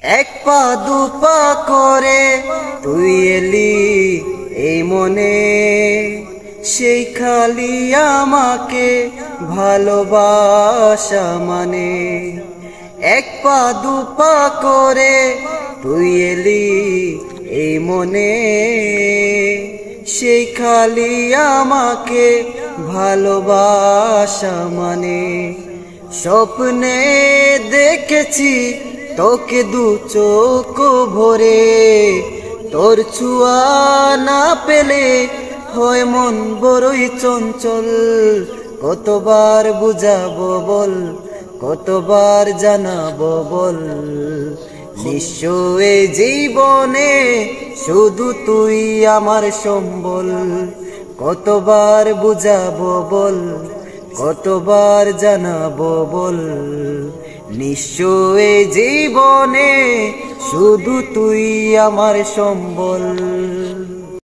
এক পা দুপা করে তুই এলি এই মনে, সেই খালি আমাকে ভালোবাসা মানে। এক পা দুপা করে তুই এলি এই মনে, সেই খালি আমাকে ভালোবাসা মানে। স্বপ্নে দেখেছি তোকে দু চোখ ভরে, তোর ছোঁয়া না পেলে হয় মন বড়ই চঞ্চল। কতবার বুঝাবো বল, কতবার জানাবো বল, নিঃস্ব এই জীবনে শুধু তুই আমার সম্বল। কতবার বুঝাবো বল, কতবার জানাবো বল, নিঃস্ব এই জীবনে শুধু তুই আমার সম্বল।